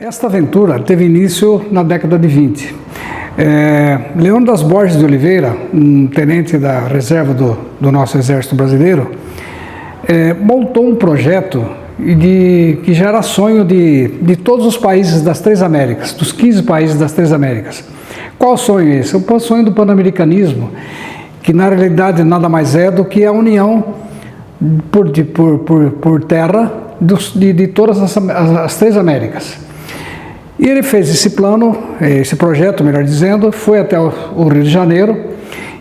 Esta aventura teve início na década de 20. Leônidas Borges de Oliveira, um tenente da reserva do nosso Exército Brasileiro, montou um projeto que já era sonho de todos os países das Três Américas, dos 15 países das Três Américas. Qual sonho é esse? O sonho do pan-americanismo, que na realidade nada mais é do que a união por terra de todas as Três Américas. E ele fez esse plano, esse projeto, melhor dizendo, foi até o Rio de Janeiro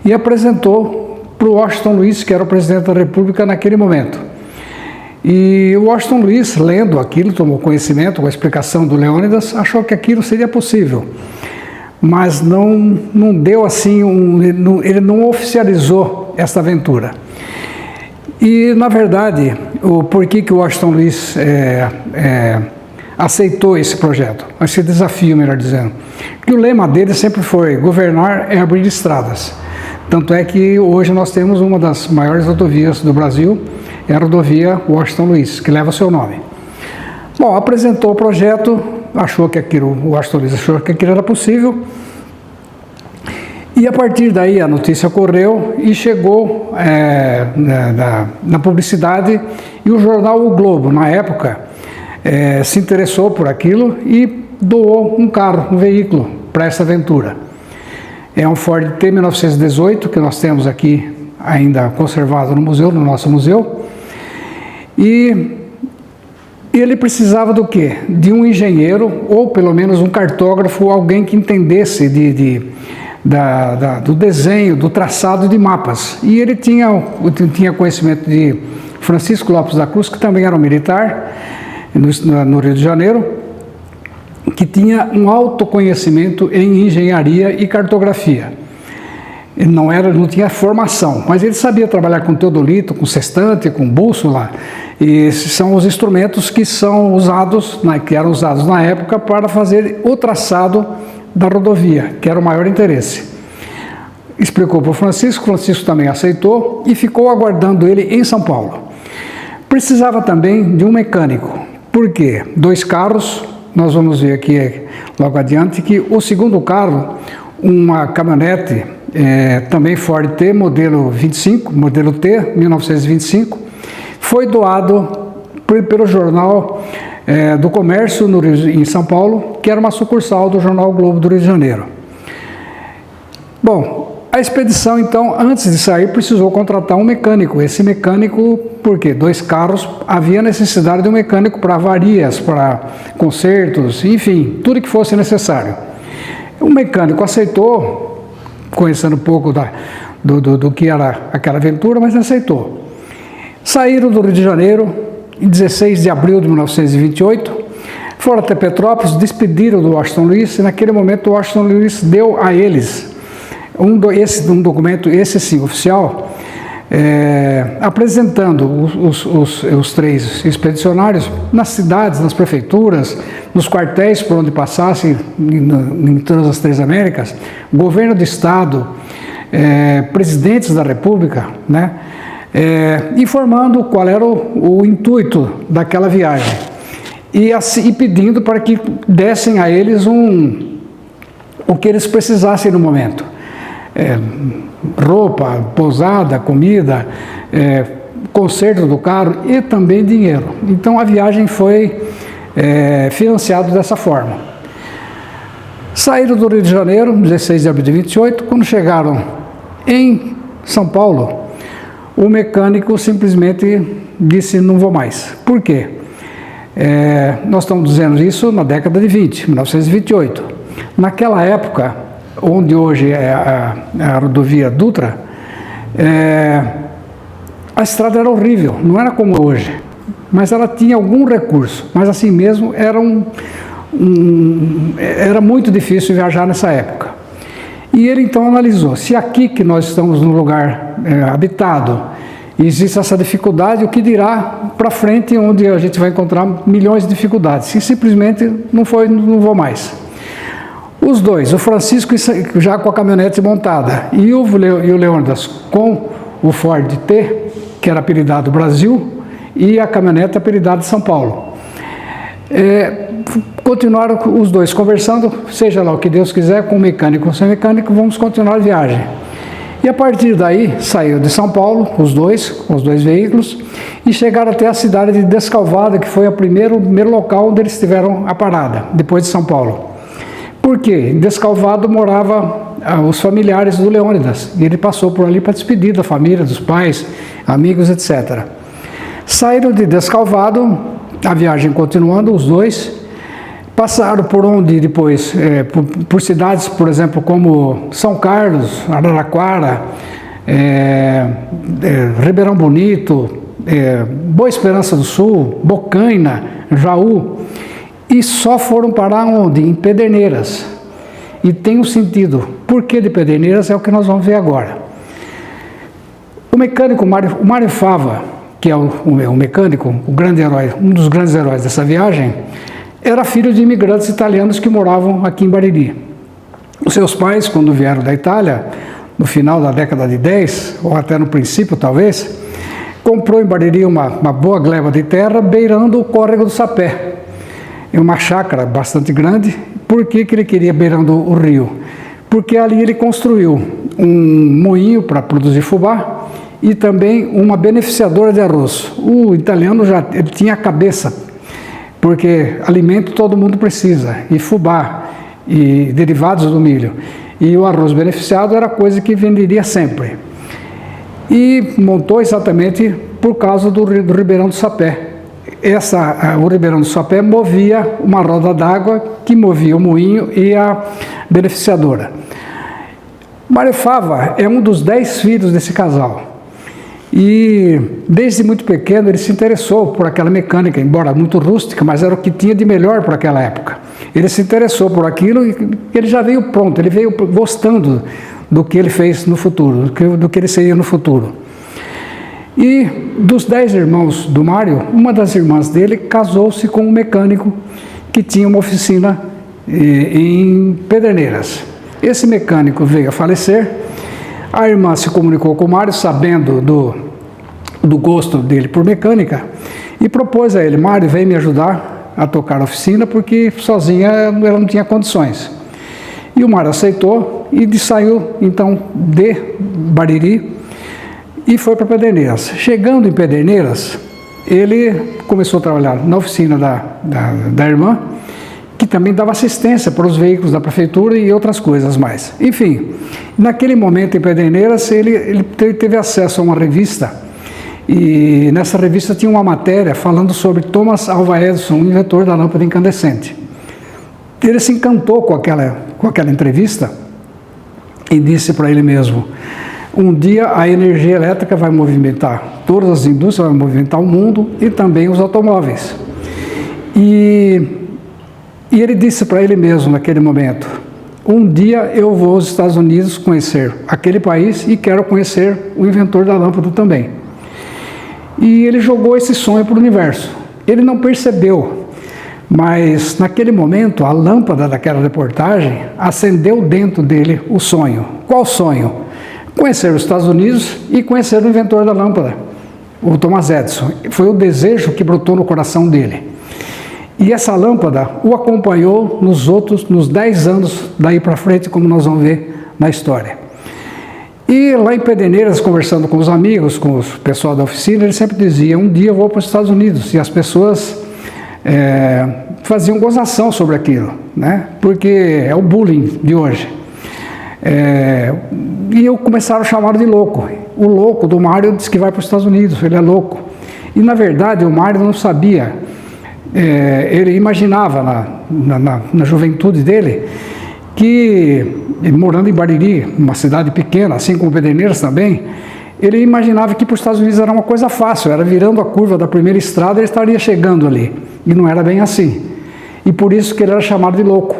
e apresentou para o Washington Luiz, que era o presidente da República naquele momento. E o Washington Luiz, lendo aquilo, tomou conhecimento com a explicação do Leônidas, achou que aquilo seria possível, mas não deu assim, ele não oficializou esta aventura. E, na verdade, o porquê que o Washington Luiz aceitou esse projeto, esse desafio, melhor dizendo, que o lema dele sempre foi: governar é abrir estradas. Tanto é que hoje nós temos uma das maiores rodovias do Brasil, é a rodovia Washington Luiz, que leva seu nome. Bom, apresentou o projeto, o Washington Luiz achou que aquilo era possível, e a partir daí a notícia correu e chegou na publicidade, e o jornal O Globo, na época, se interessou por aquilo e doou um carro, um veículo para essa aventura. É um Ford T 1918 que nós temos aqui ainda conservado no museu, no nosso museu. E ele precisava do quê? De um engenheiro, ou pelo menos um cartógrafo, alguém que entendesse do desenho, do traçado de mapas. E ele tinha conhecimento de Francisco Lopes da Cruz, que também era um militar no Rio de Janeiro, que tinha um alto conhecimento em engenharia e cartografia. Ele não tinha formação, mas ele sabia trabalhar com teodolito, com sextante, com bússola, e esses são os instrumentos que eram usados na época para fazer o traçado da rodovia, que era o maior interesse. Explicou para o Francisco também aceitou e ficou aguardando ele em São Paulo. Precisava também de um mecânico. Por quê? 2 carros, nós vamos ver aqui logo adiante que o segundo carro, uma caminhonete, também Ford T, modelo 25, modelo T, 1925, foi doado pelo Jornal do Comércio em São Paulo, que era uma sucursal do Jornal o Globo do Rio de Janeiro. Bom, a expedição, então, antes de sair, precisou contratar um mecânico. Esse mecânico, por quê? 2 carros, havia necessidade de um mecânico para avarias, para consertos, enfim, tudo que fosse necessário. O mecânico aceitou, conhecendo um pouco do que era aquela aventura, mas aceitou. Saíram do Rio de Janeiro, em 16 de abril de 1928, foram até Petrópolis, despediram do Washington Luiz, e naquele momento o Washington Luiz deu a eles um documento, esse sim, oficial, apresentando os 3 expedicionários nas cidades, nas prefeituras, nos quartéis por onde passassem, em todas as Três Américas, governo do estado, presidentes da República, né, informando qual era o intuito daquela viagem e pedindo para que dessem a eles o que eles precisassem no momento. Roupa, pousada, comida, conserto do carro e também dinheiro. Então a viagem foi financiada dessa forma. Saíram do Rio de Janeiro, 16 de abril de 28, quando chegaram em São Paulo, o mecânico simplesmente disse: não vou mais. Por quê? Nós estamos dizendo isso na década de 20, 1928. Naquela época, onde hoje é a rodovia Dutra, a estrada era horrível, não era como hoje, mas ela tinha algum recurso, mas assim mesmo era muito difícil viajar nessa época. E ele então analisou: se aqui que nós estamos num lugar habitado, existe essa dificuldade, o que dirá para frente, onde a gente vai encontrar milhões de dificuldades? E simplesmente não vou mais. Os 2, o Francisco já com a caminhonete montada e o Leônidas com o Ford T, que era apelidado Brasil, e a caminhonete apelidada São Paulo. continuaram os dois conversando, seja lá o que Deus quiser, com o mecânico ou sem mecânico, vamos continuar a viagem. E a partir daí, saiu de São Paulo, os dois veículos, e chegaram até a cidade de Descalvado, que foi o primeiro local onde eles tiveram a parada, depois de São Paulo. Por quê? Em Descalvado morava os familiares do Leônidas, e ele passou por ali para despedir da família, dos pais, amigos, etc. Saíram de Descalvado, a viagem continuando, os dois, passaram por onde depois, por cidades, por exemplo, como São Carlos, Araraquara, Ribeirão Bonito, Boa Esperança do Sul, Bocaina, Jaú, e só foram parar onde? Em Pederneiras. E tem um sentido. Por que de Pederneiras é o que nós vamos ver agora. O mecânico Mário Fava, que é o mecânico, o grande herói, um dos grandes heróis dessa viagem, era filho de imigrantes italianos que moravam aqui em Bariri. Os seus pais, quando vieram da Itália, no final da década de 10, ou até no princípio talvez, comprou em Bariri uma boa gleba de terra beirando o córrego do Sapé. É uma chácara bastante grande. Por que ele queria beirando o rio? Porque ali ele construiu um moinho para produzir fubá e também uma beneficiadora de arroz. O italiano ele tinha a cabeça, porque alimento todo mundo precisa, e fubá, e derivados do milho. E o arroz beneficiado era coisa que venderia sempre. E montou exatamente por causa do Ribeirão do Sapé. O Ribeirão do Sapé movia uma roda d'água que movia o moinho e a beneficiadora. Mário Fava é um dos 10 filhos desse casal. E desde muito pequeno ele se interessou por aquela mecânica, embora muito rústica, mas era o que tinha de melhor para aquela época. Ele se interessou por aquilo e ele já veio pronto, ele veio gostando do que ele fez no futuro, do que ele seria no futuro. E dos 10 irmãos do Mário, uma das irmãs dele casou-se com um mecânico que tinha uma oficina em Pederneiras. Esse mecânico veio a falecer, a irmã se comunicou com o Mário, sabendo do gosto dele por mecânica, e propôs a ele: Mário, vem me ajudar a tocar a oficina, porque sozinha ela não tinha condições. E o Mário aceitou e saiu então de Bariri e foi para Pederneiras. Chegando em Pederneiras, ele começou a trabalhar na oficina da irmã, que também dava assistência para os veículos da prefeitura e outras coisas mais. Enfim, naquele momento em Pederneiras, ele teve acesso a uma revista, e nessa revista tinha uma matéria falando sobre Thomas Alva Edison, o inventor da lâmpada incandescente. Ele se encantou com aquela entrevista e disse para ele mesmo: um dia a energia elétrica vai movimentar todas as indústrias, vai movimentar o mundo e também os automóveis. E ele disse para ele mesmo naquele momento: um dia eu vou aos Estados Unidos conhecer aquele país e quero conhecer o inventor da lâmpada também. E ele jogou esse sonho para o universo. Ele não percebeu, mas naquele momento a lâmpada daquela reportagem acendeu dentro dele o sonho. Qual sonho? Conhecer os Estados Unidos e conhecer o inventor da lâmpada, o Thomas Edison. Foi o desejo que brotou no coração dele. E essa lâmpada o acompanhou nos 10 anos daí para frente, como nós vamos ver na história. E lá em Pederneiras, conversando com os amigos, com o pessoal da oficina, ele sempre dizia: um dia eu vou para os Estados Unidos. E as pessoas faziam gozação sobre aquilo, né? Porque é o bullying de hoje. E eu começaram a chamar de louco. O louco do Mário disse que vai para os Estados Unidos, ele é louco. E na verdade o Mário não sabia, ele imaginava na juventude dele que, morando em Bariri, uma cidade pequena, assim como Pederneiras também, ele imaginava que para os Estados Unidos era uma coisa fácil, era virando a curva da primeira estrada, ele estaria chegando ali. E não era bem assim. E por isso que ele era chamado de louco.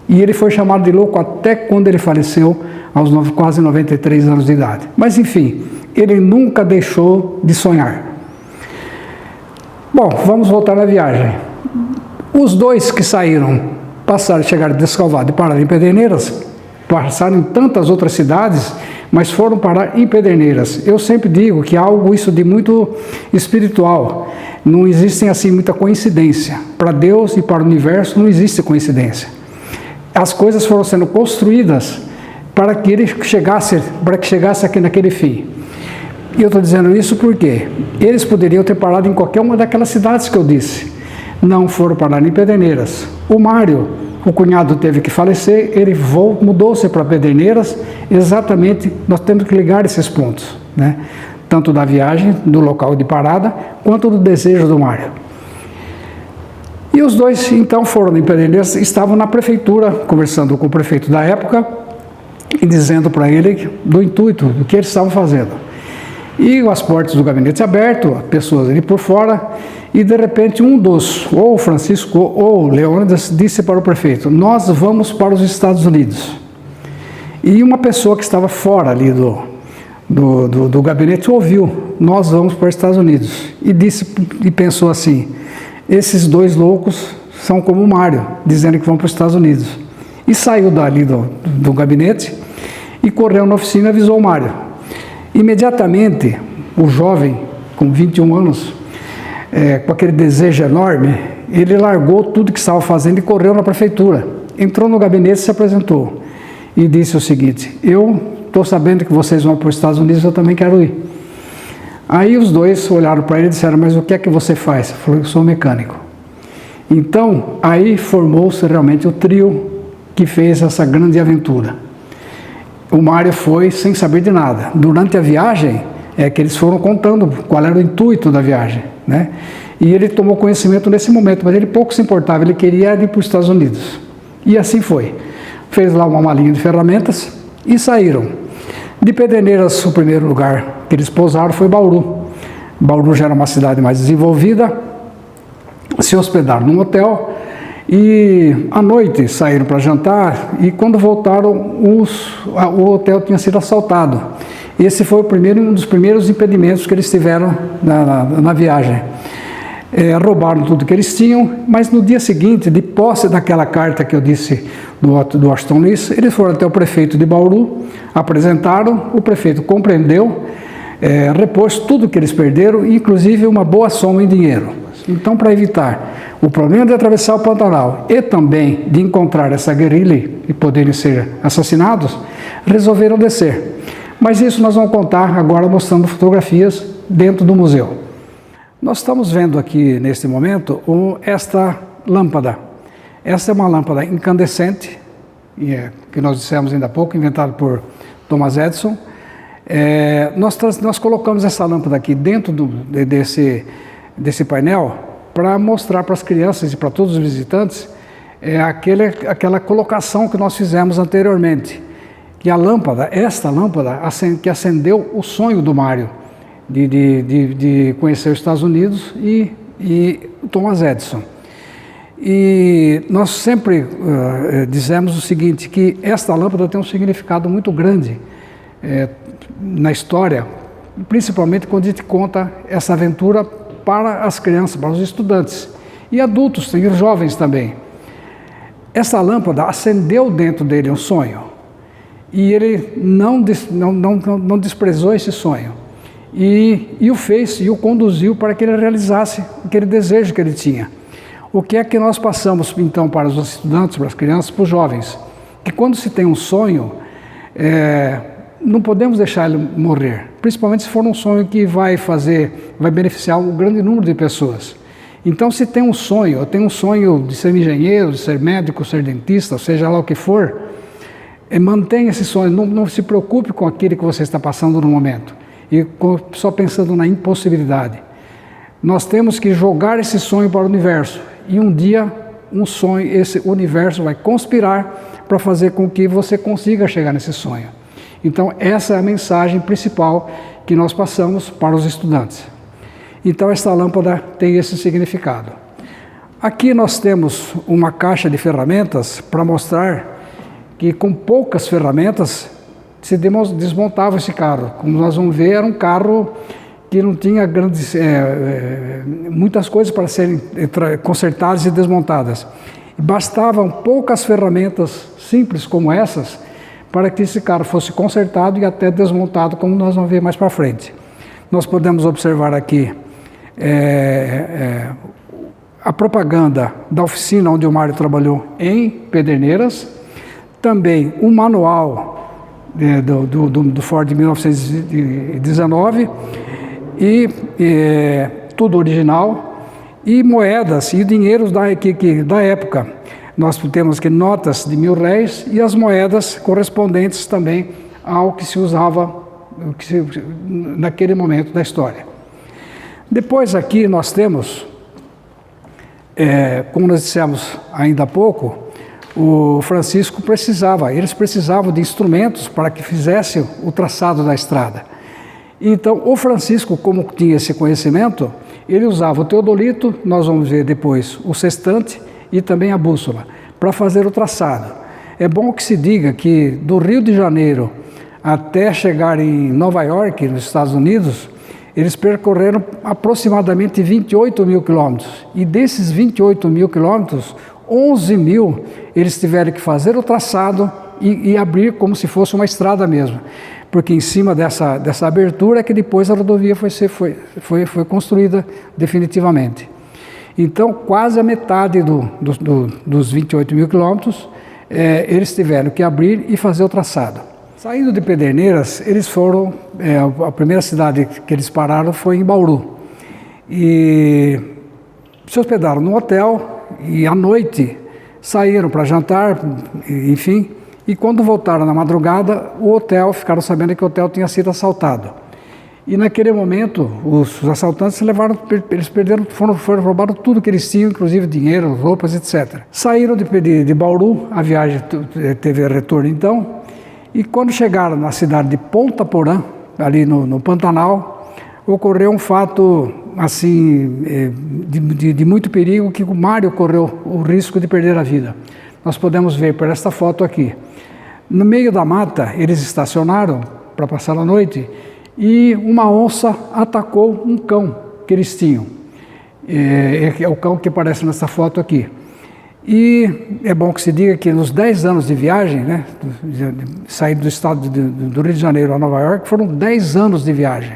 E ele foi chamado de louco até quando ele faleceu, aos quase 93 anos de idade. Mas enfim, ele nunca deixou de sonhar. Bom, vamos voltar na viagem. Os dois que saíram, chegaram de Descalvado e pararam em Pederneiras, passaram em tantas outras cidades, mas foram parar em Pederneiras. Eu sempre digo que há algo isso de muito espiritual. Não existem assim muita coincidência. Para Deus e para o universo não existe coincidência. As coisas foram sendo construídas para que ele chegasse aqui naquele fim. E eu estou dizendo isso porque eles poderiam ter parado em qualquer uma daquelas cidades que eu disse. Não foram parar em Pederneiras. O Mário, o cunhado, teve que falecer, ele mudou-se para Pederneiras. Exatamente, nós temos que ligar esses pontos, né? Tanto da viagem, do local de parada, quanto do desejo do Mário. E os dois, então, foram em Pederneiras, estavam na prefeitura, conversando com o prefeito da época, e dizendo para ele do intuito, do que eles estavam fazendo. E as portas do gabinete aberto, pessoas ali por fora, e de repente um dos, ou Francisco ou Leônidas, disse para o prefeito: nós vamos para os Estados Unidos. E uma pessoa que estava fora ali do gabinete ouviu: nós vamos para os Estados Unidos. E disse, e pensou assim: esses dois loucos são como o Mário, dizendo que vão para os Estados Unidos. E saiu dali do gabinete e correu na oficina e avisou o Mário. Imediatamente, o jovem, com 21 anos, com aquele desejo enorme, ele largou tudo que estava fazendo e correu na prefeitura. Entrou no gabinete e se apresentou. E disse o seguinte: eu estou sabendo que vocês vão para os Estados Unidos, eu também quero ir. Aí os dois olharam para ele e disseram: mas o que é que você faz? Ele falou: eu sou mecânico. Então, aí formou-se realmente o trio que fez essa grande aventura. O Mário foi sem saber de nada. Durante a viagem, que eles foram contando qual era o intuito da viagem, né? E ele tomou conhecimento nesse momento, mas ele pouco se importava, ele queria ir para os Estados Unidos. E assim foi. Fez lá uma malinha de ferramentas e saíram. De Pederneiras, o primeiro lugar que eles pousaram foi Bauru. Bauru já era uma cidade mais desenvolvida. Se hospedaram num hotel e à noite saíram para jantar, e quando voltaram o hotel tinha sido assaltado. Esse foi um dos primeiros impedimentos que eles tiveram na viagem. Roubaram tudo que eles tinham, mas no dia seguinte, de posse daquela carta que eu disse do Washington Luiz, eles foram até o prefeito de Bauru, apresentaram, o prefeito compreendeu, repôs tudo que eles perderam, inclusive uma boa soma em dinheiro. Então, para evitar o problema de atravessar o Pantanal e também de encontrar essa guerrilha e poderem ser assassinados, resolveram descer. Mas isso nós vamos contar agora mostrando fotografias dentro do museu. Nós estamos vendo aqui, neste momento, esta lâmpada. Essa é uma lâmpada incandescente, que nós dissemos ainda há pouco, inventada por Thomas Edison. Nós colocamos essa lâmpada aqui dentro desse painel para mostrar para as crianças e para todos os visitantes aquela colocação que nós fizemos anteriormente. E esta lâmpada que acendeu o sonho do Mário de conhecer os Estados Unidos e Thomas Edison. E nós sempre dizemos o seguinte, que esta lâmpada tem um significado muito grande na história, principalmente quando a gente conta essa aventura para as crianças, para os estudantes e adultos, e os jovens também. Essa lâmpada acendeu dentro dele um sonho e ele não desprezou esse sonho e o fez e o conduziu para que ele realizasse aquele desejo que ele tinha. O que é que nós passamos então para os estudantes, para as crianças, para os jovens? Que quando se tem um sonho, não podemos deixar ele morrer, principalmente se for um sonho que vai beneficiar um grande número de pessoas. Então, se tem um sonho, eu tenho um sonho de ser engenheiro, de ser médico, ser dentista, seja lá o que for, mantenha esse sonho, não se preocupe com aquilo que você está passando no momento, e só pensando na impossibilidade. Nós temos que jogar esse sonho para o universo, e um dia, esse universo vai conspirar para fazer com que você consiga chegar nesse sonho. Então, essa é a mensagem principal que nós passamos para os estudantes. Então, esta lâmpada tem esse significado. Aqui nós temos uma caixa de ferramentas para mostrar que com poucas ferramentas se desmontava esse carro. Como nós vamos ver, era um carro que não tinha muitas coisas para serem consertadas e desmontadas. Bastavam poucas ferramentas simples como essas para que esse carro fosse consertado e até desmontado, como nós vamos ver mais para frente. Nós podemos observar aqui a propaganda da oficina onde o Mário trabalhou em Pederneiras, também um manual do Ford de 1919, e tudo original, e moedas e dinheiros da época. Nós temos aqui notas de R$1000 e as moedas correspondentes também ao que se usava naquele momento da história. Depois aqui nós temos, como nós dissemos ainda há pouco, eles precisavam de instrumentos para que fizessem o traçado da estrada. Então, o Francisco, como tinha esse conhecimento, ele usava o teodolito, nós vamos ver depois o sextante e também a bússola, para fazer o traçado. É bom que se diga que do Rio de Janeiro até chegar em Nova York, nos Estados Unidos, eles percorreram aproximadamente 28 mil quilômetros. E desses 28 mil quilômetros, 11 mil eles tiveram que fazer o traçado e abrir como se fosse uma estrada mesmo. Porque em cima dessa abertura é que depois a rodovia foi construída definitivamente. Então, quase a metade dos 28 mil quilômetros, eles tiveram que abrir e fazer o traçado. Saindo de Pederneiras, eles foram, a primeira cidade que eles pararam foi em Bauru. E se hospedaram no hotel e à noite saíram para jantar, enfim. E quando voltaram na madrugada, ficaram sabendo que o hotel tinha sido assaltado. E naquele momento, os assaltantes foram roubaram tudo que eles tinham, inclusive dinheiro, roupas, etc. Saíram de Bauru, a viagem teve retorno então, e quando chegaram na cidade de Ponta Porã, ali no Pantanal, ocorreu um fato assim, de muito perigo, que o Mário correu o risco de perder a vida. Nós podemos ver por esta foto aqui. No meio da mata, eles estacionaram para passar a noite e uma onça atacou um cão que eles tinham. É o cão que aparece nessa foto aqui. E é bom que se diga que nos 10 anos de viagem, né, sair do estado do Rio de Janeiro a Nova York, foram 10 anos de viagem.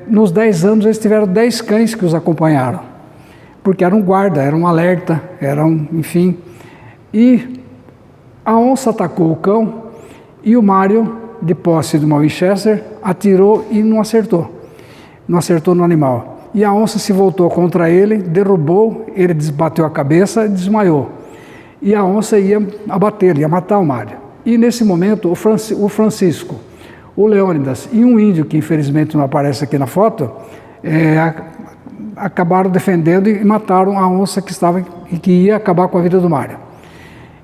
Nos 10 anos eles tiveram 10 cães que os acompanharam, porque era um guarda, era um alerta, enfim. E a onça atacou o cão e o Mário, de posse de uma Winchester, atirou e não acertou no animal. E a onça se voltou contra ele, derrubou, ele bateu a cabeça e desmaiou. E a onça ia abater, ia matar o Mário. E nesse momento, o Francisco, o Leônidas e um índio, que infelizmente não aparece aqui na foto, acabaram defendendo e mataram a onça que ia acabar com a vida do Mário.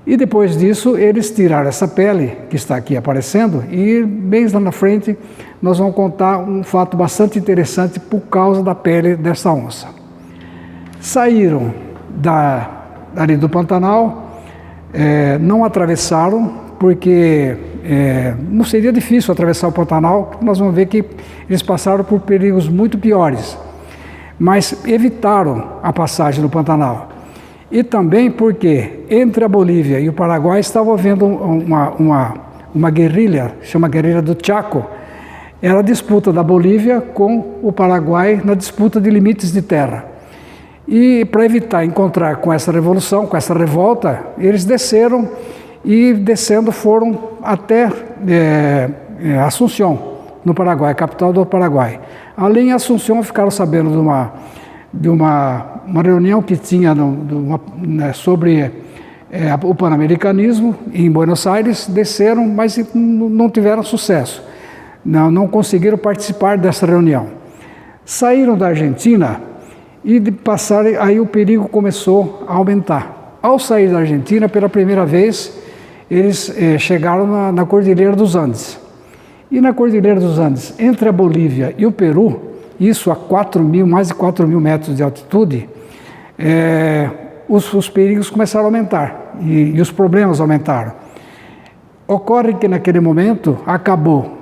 E depois disso, eles tiraram essa pele, que está aqui aparecendo, e bem lá na frente nós vamos contar um fato bastante interessante por causa da pele dessa onça. Saíram ali do Pantanal, não atravessaram, porque não seria difícil atravessar o Pantanal, nós vamos ver que eles passaram por perigos muito piores, mas evitaram a passagem no Pantanal. E também porque entre a Bolívia e o Paraguai estava havendo uma guerrilha, chama Guerrilha do Chaco. Era a disputa da Bolívia com o Paraguai na disputa de limites de terra. E para evitar encontrar com essa revolução, com essa revolta, eles desceram e descendo foram até Assunção, no Paraguai, capital do Paraguai. Ali em Assunção ficaram sabendo de uma reunião que tinha sobre o pan-americanismo em Buenos Aires, desceram, mas não tiveram sucesso, não conseguiram participar dessa reunião. Saíram da Argentina e aí o perigo começou a aumentar. Ao sair da Argentina, pela primeira vez, eles chegaram na Cordilheira dos Andes. E na Cordilheira dos Andes, entre a Bolívia e o Peru, isso a mais de 4 mil metros de altitude, os perigos começaram a aumentar e os problemas aumentaram. Ocorre que naquele momento acabou,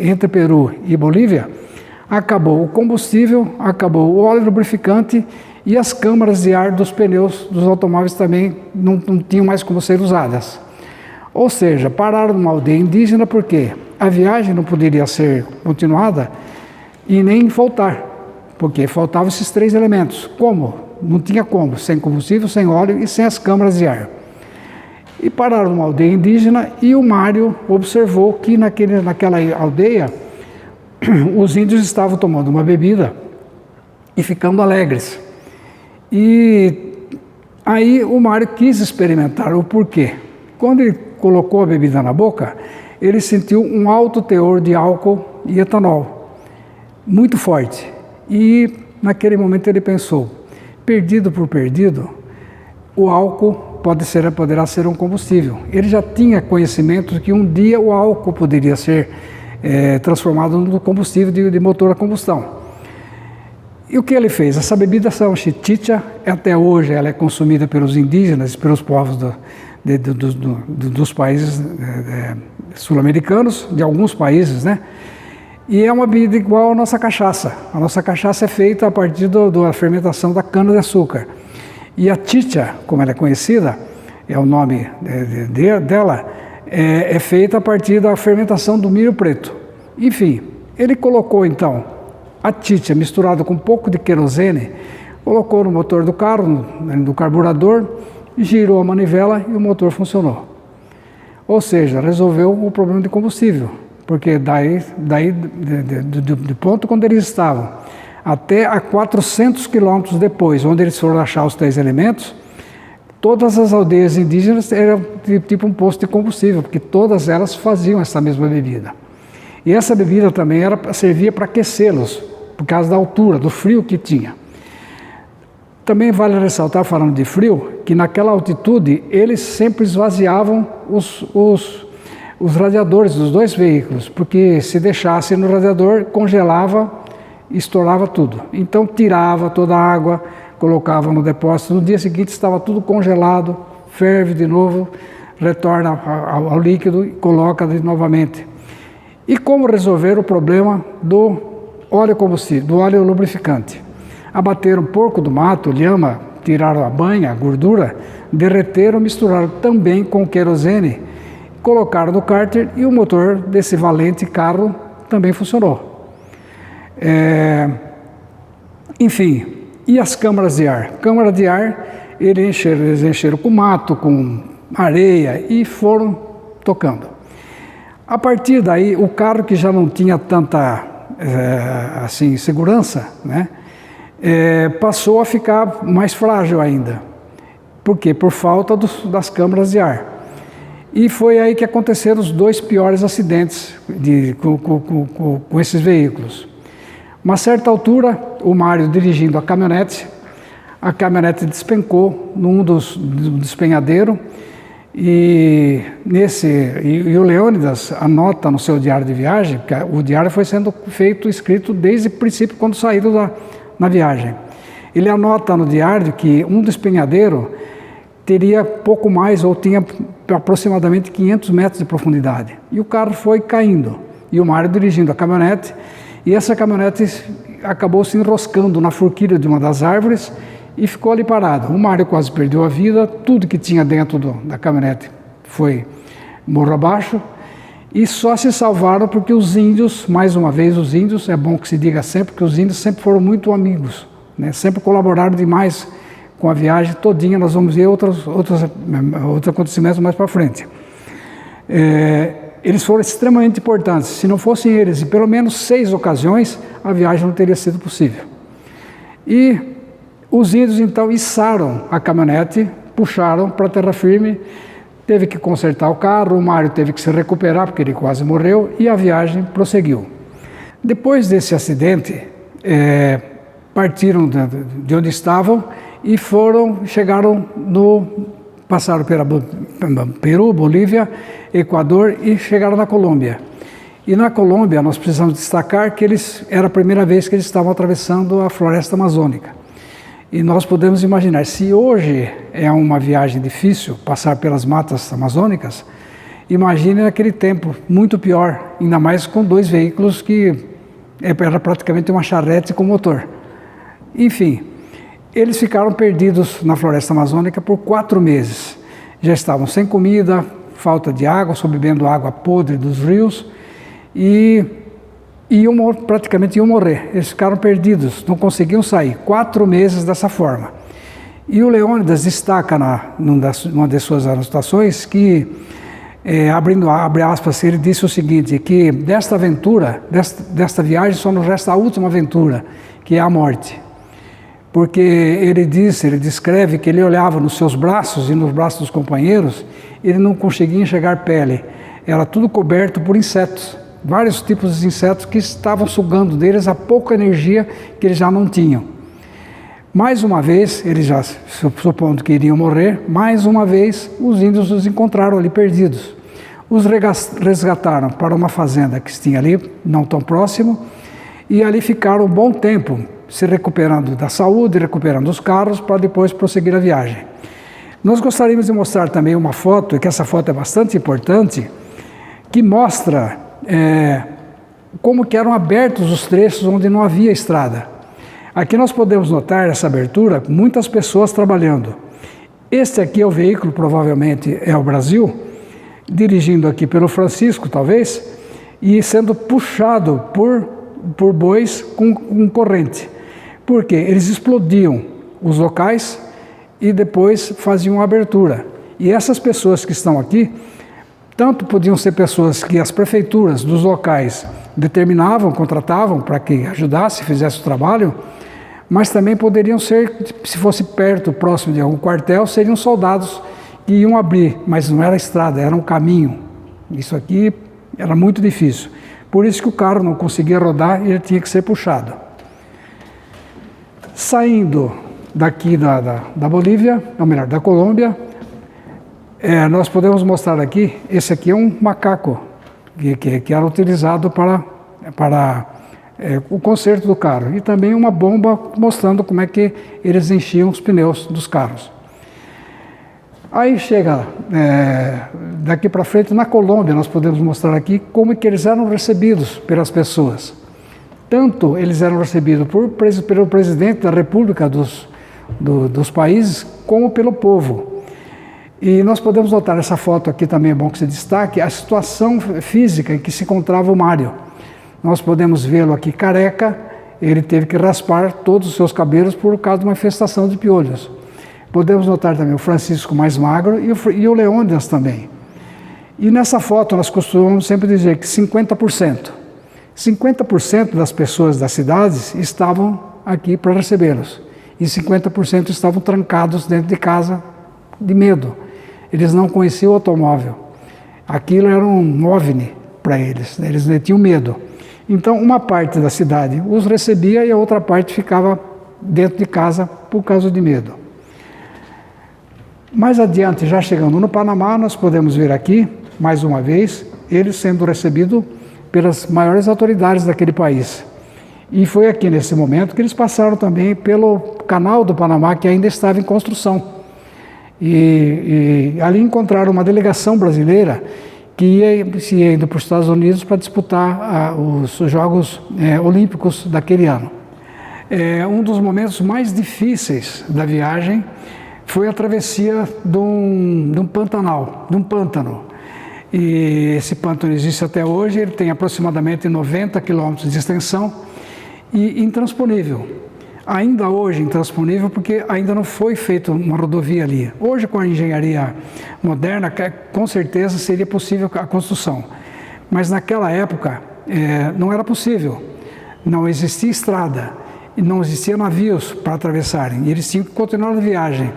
entre Peru e Bolívia, acabou o combustível, acabou o óleo lubrificante e as câmaras de ar dos pneus dos automóveis também não tinham mais como ser usadas. Ou seja, pararam numa aldeia indígena porque a viagem não poderia ser continuada e nem voltar, porque faltavam esses 3 elementos. Como? Não tinha como, sem combustível, sem óleo e sem as câmaras de ar. E pararam numa aldeia indígena e o Mário observou que naquela aldeia os índios estavam tomando uma bebida e ficando alegres. E aí o Mário quis experimentar o porquê. Quando ele colocou a bebida na boca, ele sentiu um alto teor de álcool e etanol, muito forte. E naquele momento ele pensou, perdido por perdido, o álcool poderá ser um combustível. Ele já tinha conhecimento de que um dia o álcool poderia ser transformado no combustível de motor a combustão. E o que ele fez? Essa bebida chama-se chicha, até hoje ela é consumida pelos indígenas, pelos povos dos países sul-americanos, de alguns países, né? E é uma bebida igual à nossa cachaça. A nossa cachaça é feita a partir da fermentação da cana-de-açúcar. E a chicha, como ela é conhecida, é o nome dela, é feita a partir da fermentação do milho preto. Enfim, ele colocou então a chicha misturada com um pouco de querosene, colocou no motor do carro, no carburador, girou a manivela e o motor funcionou. Ou seja, resolveu o problema de combustível, porque do ponto quando eles estavam até a 400 quilômetros depois, onde eles foram achar os 3 elementos, todas as aldeias indígenas eram tipo um posto de combustível, porque todas elas faziam essa mesma bebida. E essa bebida também servia para aquecê-los, por causa da altura, do frio que tinha. Também vale ressaltar, falando de frio, que naquela altitude eles sempre esvaziavam os radiadores dos 2 veículos, porque se deixasse no radiador, congelava e estourava tudo. Então tirava toda a água, colocava no depósito, no dia seguinte estava tudo congelado, ferve de novo, retorna ao líquido e coloca novamente. E como resolver o problema do óleo combustível, do óleo lubrificante? Abateram porco do mato, lhama, tiraram a banha, a gordura, derreteram, misturaram também com querosene, colocaram no cárter e o motor desse valente carro também funcionou. Enfim, e as câmaras de ar? Câmara de ar, eles encheram com mato, com areia e foram tocando. A partir daí, o carro que já não tinha tanta segurança, né, passou a ficar mais frágil ainda. Por quê? Por falta das câmaras de ar. E foi aí que aconteceram os 2 piores acidentes com esses veículos. Uma certa altura, o Mário dirigindo a caminhonete despencou num dos despenhadeiro e o Leônidas anota no seu diário de viagem, porque o diário foi sendo escrito desde o princípio, quando saíram na viagem. Ele anota no diário que um despenhadeiro teria pouco mais, ou tinha aproximadamente 500 metros de profundidade. E o carro foi caindo, e o Mário dirigindo a caminhonete, e essa caminhonete acabou se enroscando na forquilha de uma das árvores e ficou ali parado. O Mário quase perdeu a vida, tudo que tinha dentro da caminhonete foi morro abaixo, e só se salvaram porque os índios, mais uma vez os índios, é bom que se diga sempre, que os índios sempre foram muito amigos, né? Sempre colaboraram demais com a viagem todinha. Nós vamos ver outros acontecimentos mais para frente. Eles foram extremamente importantes. Se não fossem eles, em pelo menos 6 ocasiões, a viagem não teria sido possível. E os índios então içaram a caminhonete, puxaram para a terra firme, teve que consertar o carro, o Mário teve que se recuperar porque ele quase morreu e a viagem prosseguiu. Depois desse acidente, partiram de onde estavam e passaram pelo Peru, Bolívia, Equador e chegaram na Colômbia. E na Colômbia nós precisamos destacar que era a primeira vez que eles estavam atravessando a floresta amazônica. E nós podemos imaginar, se hoje é uma viagem difícil passar pelas matas amazônicas, imagine naquele tempo, muito pior, ainda mais com 2 veículos que era praticamente uma charrete com motor. Enfim, Eles ficaram perdidos na floresta amazônica por 4 meses. Já estavam sem comida, falta de água, só bebendo água podre dos rios e praticamente iam morrer. Eles ficaram perdidos, não conseguiam sair. 4 meses dessa forma. E o Leônidas destaca numa das suas anotações que, abre aspas, ele disse o seguinte, que desta aventura, desta viagem, só nos resta a última aventura, que é a morte. Porque ele descreve que ele olhava nos seus braços e nos braços dos companheiros, ele não conseguia enxergar pele, era tudo coberto por insetos, vários tipos de insetos que estavam sugando deles a pouca energia que eles já não tinham. Mais uma vez, eles já supondo que iriam morrer, mais uma vez os índios os encontraram ali perdidos. Os resgataram para uma fazenda que tinha ali, não tão próximo, e ali ficaram um bom tempo, se recuperando da saúde, recuperando os carros, para depois prosseguir a viagem. Nós gostaríamos de mostrar também uma foto, e que essa foto é bastante importante, que mostra como que eram abertos os trechos onde não havia estrada. Aqui nós podemos notar essa abertura, muitas pessoas trabalhando. Este aqui é o veículo, provavelmente é o Brasil, dirigindo aqui pelo Francisco, talvez, e sendo puxado por bois com corrente. Por quê? Eles explodiam os locais e depois faziam a abertura. E essas pessoas que estão aqui, tanto podiam ser pessoas que as prefeituras dos locais determinavam, contratavam para que ajudasse, fizesse o trabalho, mas também poderiam ser, se fosse perto, próximo de algum quartel, seriam soldados que iam abrir, mas não era estrada, era um caminho. Isso aqui era muito difícil. Por isso que o carro não conseguia rodar e ele tinha que ser puxado. Saindo daqui da Bolívia, ou melhor, da Colômbia, nós podemos mostrar aqui, esse aqui é um macaco que era utilizado para o conserto do carro, e também uma bomba mostrando como é que eles enchiam os pneus dos carros. Aí chega, daqui para frente, na Colômbia, nós podemos mostrar aqui como é que eles eram recebidos pelas pessoas. Tanto eles eram recebidos pelo presidente da República dos países, como pelo povo. E nós podemos notar nessa foto aqui também, é bom que se destaque, a situação física em que se encontrava o Mário. Nós podemos vê-lo aqui careca, ele teve que raspar todos os seus cabelos por causa de uma infestação de piolhos. Podemos notar também o Francisco mais magro e o Leônidas também. E nessa foto nós costumamos sempre dizer que 50% das pessoas das cidades estavam aqui para recebê-los. E 50% estavam trancados dentro de casa de medo. Eles não conheciam o automóvel. Aquilo era um OVNI para eles, eles tinham medo. Então, uma parte da cidade os recebia e a outra parte ficava dentro de casa por causa de medo. Mais adiante, já chegando no Panamá, nós podemos ver aqui, mais uma vez, eles sendo recebidos pelas maiores autoridades daquele país. E foi aqui, nesse momento, que eles passaram também pelo canal do Panamá, que ainda estava em construção. E ali encontraram uma delegação brasileira que ia indo para os Estados Unidos para disputar os Jogos Olímpicos daquele ano. Um dos momentos mais difíceis da viagem foi a travessia de um pântano. E esse pântano existe até hoje, ele tem aproximadamente 90 quilômetros de extensão e intransponível. Ainda hoje intransponível porque ainda não foi feita uma rodovia ali. Hoje, com a engenharia moderna, com certeza seria possível a construção. Mas naquela época não era possível. Não existia estrada e não existia navios para atravessarem. E eles tinham que continuar a viagem.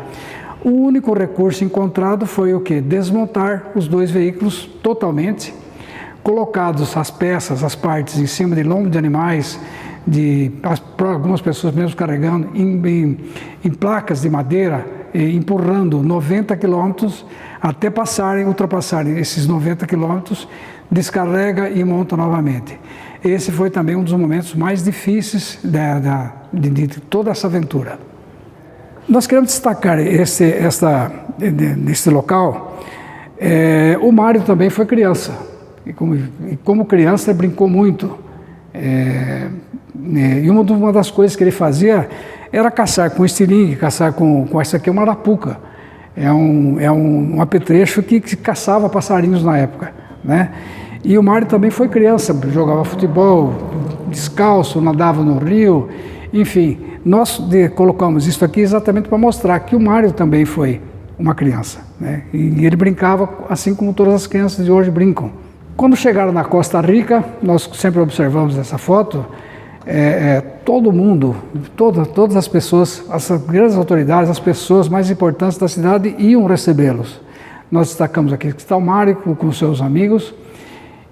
O único recurso encontrado foi o quê? Desmontar os 2 veículos totalmente, colocados as peças, as partes em cima de lombo de animais, algumas pessoas mesmo carregando em placas de madeira, empurrando 90 quilômetros até ultrapassarem esses 90 quilômetros, descarrega e monta novamente. Esse foi também um dos momentos mais difíceis de toda essa aventura. Nós queremos destacar nesse local, o Mário também foi criança, e como criança ele brincou muito. E uma das coisas que ele fazia era caçar com estilingue, caçar com essa aqui é uma arapuca. É um apetrecho que caçava passarinhos na época, né? E o Mário também foi criança, jogava futebol descalço, nadava no rio, enfim. Nós colocamos isso aqui exatamente para mostrar que o Mário também foi uma criança, né? E ele brincava assim como todas as crianças de hoje brincam. Quando chegaram na Costa Rica, nós sempre observamos essa foto, todo mundo, todas as pessoas, as grandes autoridades, as pessoas mais importantes da cidade iam recebê-los. Nós destacamos aqui que está o Mário com seus amigos.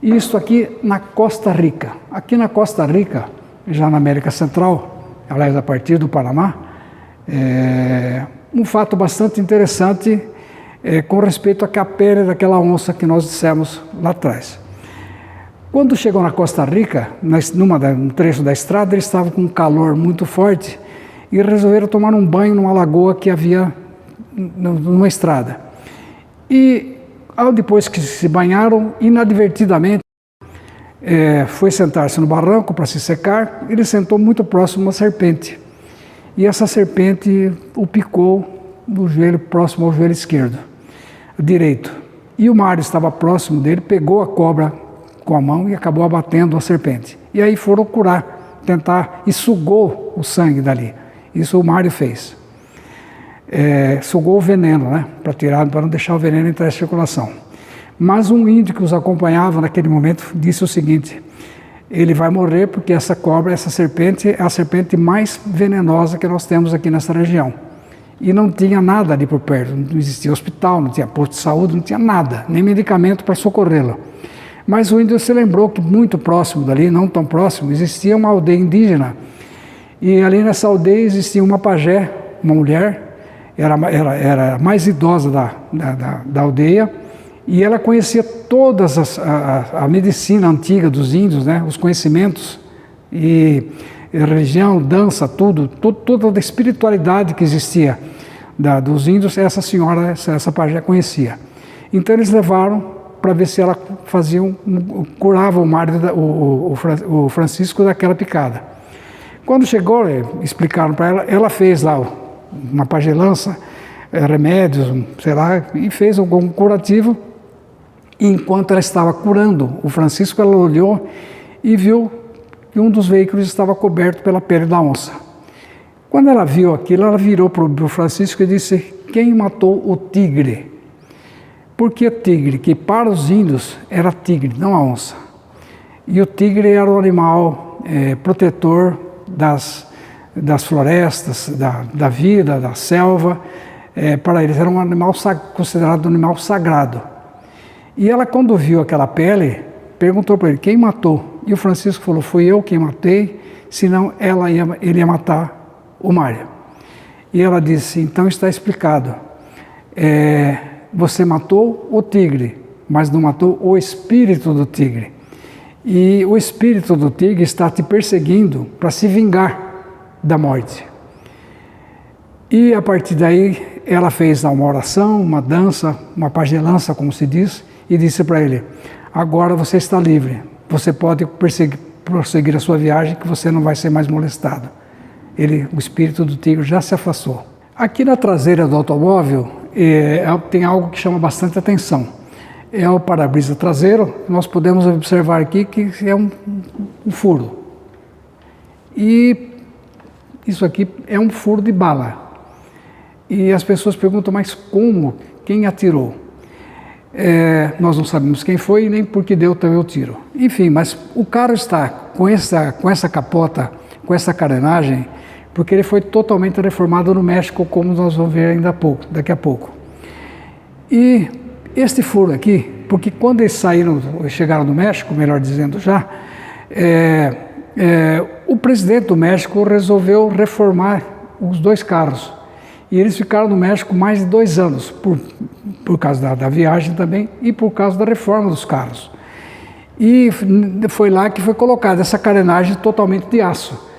E isso aqui na Costa Rica. Aqui na Costa Rica, já na América Central, aliás, a partir do Panamá, um fato bastante interessante com respeito à pele daquela onça que nós dissemos lá atrás. Quando chegou na Costa Rica, num trecho da estrada, eles estavam com um calor muito forte e resolveram tomar um banho numa lagoa que havia numa estrada. E depois que se banharam, inadvertidamente, foi sentar-se no barranco para se secar. Ele sentou muito próximo a uma serpente. E essa serpente o picou no joelho, próximo ao joelho esquerdo, direito. E o Mário estava próximo dele, pegou a cobra com a mão e acabou abatendo a serpente. E aí foram curar, tentar, e sugou o sangue dali. Isso o Mário fez. Sugou o veneno, né, para não deixar o veneno entrar em circulação. Mas um índio que os acompanhava naquele momento disse o seguinte: ele vai morrer porque essa cobra, essa serpente é a serpente mais venenosa que nós temos aqui nessa região. E não tinha nada ali por perto, não existia hospital, não tinha posto de saúde, não tinha nada, nem medicamento para socorrê-lo. Mas o índio se lembrou que muito próximo dali, não tão próximo, existia uma aldeia indígena. E ali nessa aldeia existia uma pajé, uma mulher, era a mais idosa da aldeia, e ela conhecia todas a medicina antiga dos índios, né, os conhecimentos, e religião, dança, toda a espiritualidade que existia dos índios, essa senhora, essa pajé conhecia. Então eles levaram para ver se ela curava o Mário, o Francisco daquela picada. Quando chegou, explicaram para ela, ela fez lá uma pagelança, remédios, sei lá, e fez algum curativo. E enquanto ela estava curando o Francisco, ela olhou e viu que um dos veículos estava coberto pela pele da onça. Quando ela viu aquilo, ela virou para o Francisco e disse: quem matou o tigre? Por que tigre? Que para os índios era tigre, não a onça. E o tigre era um animal protetor das florestas, da vida, da selva. Para eles era um animal considerado um animal sagrado. E ela, quando viu aquela pele, perguntou para ele: quem matou? E o Francisco falou: fui eu quem matei, senão ele ia matar o Mário. E ela disse: então está explicado. Você matou o tigre, mas não matou o espírito do tigre. E o espírito do tigre está te perseguindo para se vingar da morte. E a partir daí ela fez uma oração, uma dança, uma pagelança, como se diz, e disse para ele: agora você está livre, você pode prosseguir a sua viagem, que você não vai ser mais molestado. O espírito do tigre já se afastou. Aqui na traseira do automóvel tem algo que chama bastante atenção. É o para-brisa traseiro. Nós podemos observar aqui que é um furo. E isso aqui é um furo de bala. E as pessoas perguntam: mas como? Quem atirou? Nós não sabemos quem foi nem por que deu também o tiro. Enfim, mas o carro está com essa capota, com essa carenagem, porque ele foi totalmente reformado no México, como nós vamos ver daqui a pouco. E este furo aqui, porque quando eles chegaram no México, melhor dizendo já, o presidente do México resolveu reformar os dois carros. E eles ficaram no México mais de 2 anos, por causa da viagem também e por causa da reforma dos carros. E foi lá que foi colocada essa carenagem totalmente de aço.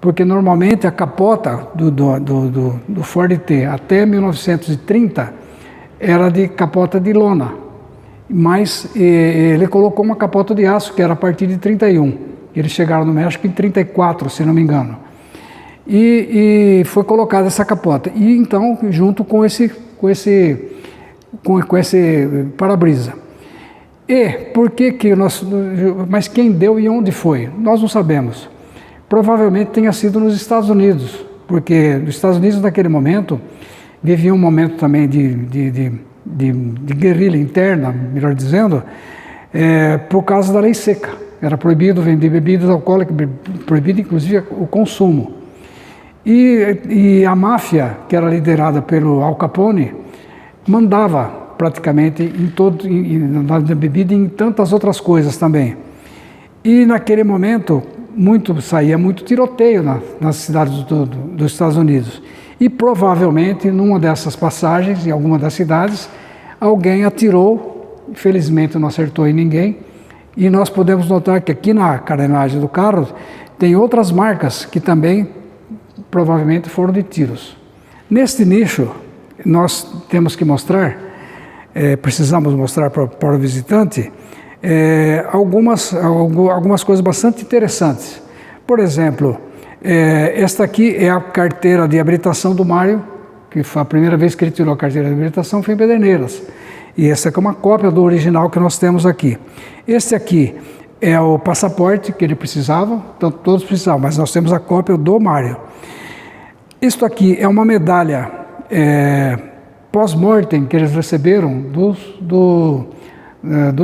Porque normalmente a capota do Ford T até 1930 era de capota de lona. Mas ele colocou uma capota de aço, que era a partir de 31. Eles chegaram no México em 34, se não me engano. e foi colocada essa capota. E então, junto com esse para-brisa. E por que nós... Mas quem deu e onde foi? Nós não sabemos. Provavelmente tenha sido nos Estados Unidos, porque nos Estados Unidos, naquele momento, vivia um momento também de guerrilha interna, melhor dizendo, por causa da lei seca. Era proibido vender bebidas alcoólicas, proibido inclusive o consumo. E a máfia, que era liderada pelo Al Capone, mandava praticamente na bebida e em tantas outras coisas também. E naquele momento saía muito tiroteio nas cidades dos Estados Unidos. E provavelmente, numa dessas passagens, em alguma das cidades, alguém atirou, infelizmente não acertou em ninguém, e nós podemos notar que aqui na carenagem do carro tem outras marcas que também provavelmente foram de tiros. Neste nicho, nós temos que mostrar, precisamos mostrar para o visitante, algumas coisas bastante interessantes. Por exemplo, esta aqui é a carteira de habilitação do Mário, que foi a primeira vez que ele tirou a carteira de habilitação foi em Pederneiras. E essa aqui é uma cópia do original que nós temos aqui. Este aqui é o passaporte que ele precisava, então todos precisavam, mas nós temos a cópia do Mário. Isto aqui é uma medalha pós-mortem que eles receberam do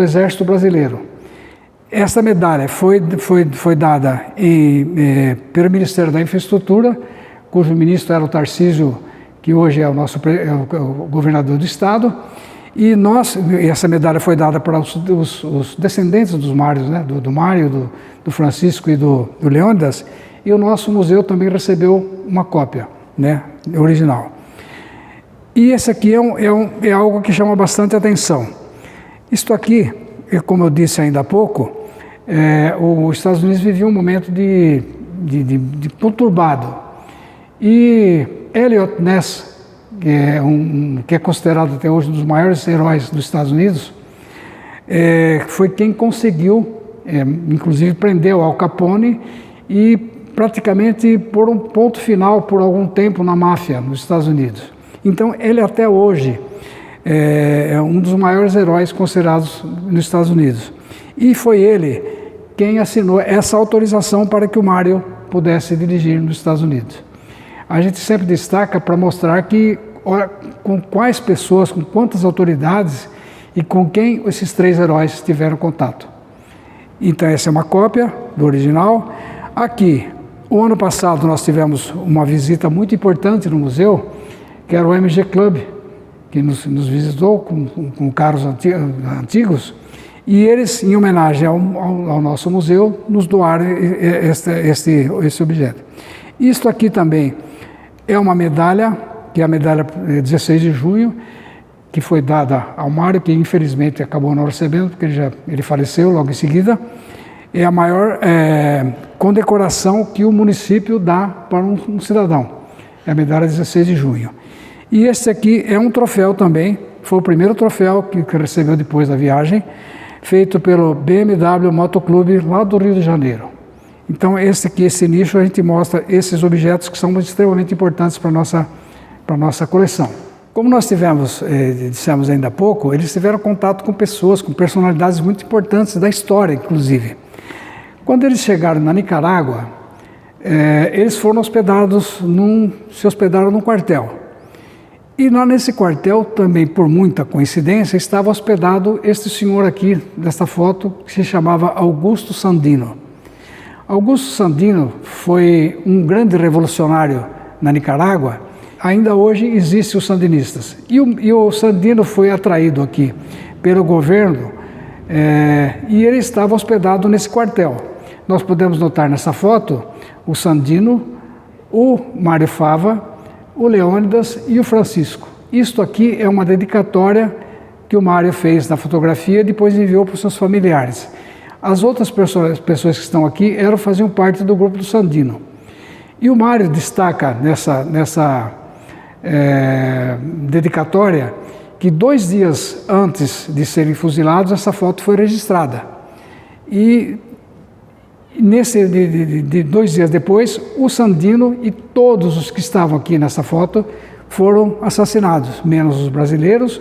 Exército Brasileiro. Essa medalha foi dada pelo Ministério da Infraestrutura, cujo ministro era o Tarcísio, que hoje é o governador do estado, e essa medalha foi dada para os descendentes dos Mários, né, do Mário, do Francisco e do Leônidas, e o nosso museu também recebeu uma cópia, né, original. E esse aqui é algo que chama bastante atenção. Isto aqui, como eu disse ainda há pouco, os Estados Unidos viviam um momento de conturbado. E Eliot Ness, que é considerado até hoje um dos maiores heróis dos Estados Unidos, foi quem conseguiu, inclusive prendeu Al Capone e praticamente pôr um ponto final por algum tempo na máfia nos Estados Unidos. Então ele até hoje é um dos maiores heróis considerados nos Estados Unidos. E foi ele quem assinou essa autorização para que o Mário pudesse dirigir nos Estados Unidos. A gente sempre destaca para mostrar que com quais pessoas, com quantas autoridades e com quem esses três heróis tiveram contato. Então essa é uma cópia do original. Aqui, o ano passado nós tivemos uma visita muito importante no museu, que era o MG Club, que nos visitou com carros antigos, e eles, em homenagem ao nosso museu, nos doaram esse objeto. Isto aqui também é uma medalha, que é a medalha 16 de junho, que foi dada ao Mário, que infelizmente acabou não recebendo, porque ele faleceu logo em seguida. É a maior condecoração que o município dá para um cidadão. É a medalha 16 de junho. E esse aqui é um troféu também, foi o primeiro troféu que recebeu depois da viagem, feito pelo BMW Motoclube lá do Rio de Janeiro. Então esse nicho a gente mostra esses objetos que são extremamente importantes para a nossa coleção. Como nós dissemos ainda há pouco, eles tiveram contato com pessoas, com personalidades muito importantes da história, inclusive. Quando eles chegaram na Nicarágua, eles foram se hospedaram num quartel. E lá nesse quartel, também por muita coincidência, estava hospedado este senhor aqui, desta foto, que se chamava Augusto Sandino. Augusto Sandino foi um grande revolucionário na Nicarágua. Ainda hoje existem os sandinistas. E o Sandino foi atraído aqui pelo governo e ele estava hospedado nesse quartel. Nós podemos notar nessa foto o Sandino, o Mário Fava, o Leônidas e o Francisco. Isto aqui é uma dedicatória que o Mário fez na fotografia e depois enviou para os seus familiares. As outras pessoas que estão aqui faziam parte do grupo do Sandino. E o Mário destaca nessa dedicatória que 2 dias antes de serem fuzilados, essa foto foi registrada. E De 2 dias depois, o Sandino e todos os que estavam aqui nessa foto foram assassinados, menos os brasileiros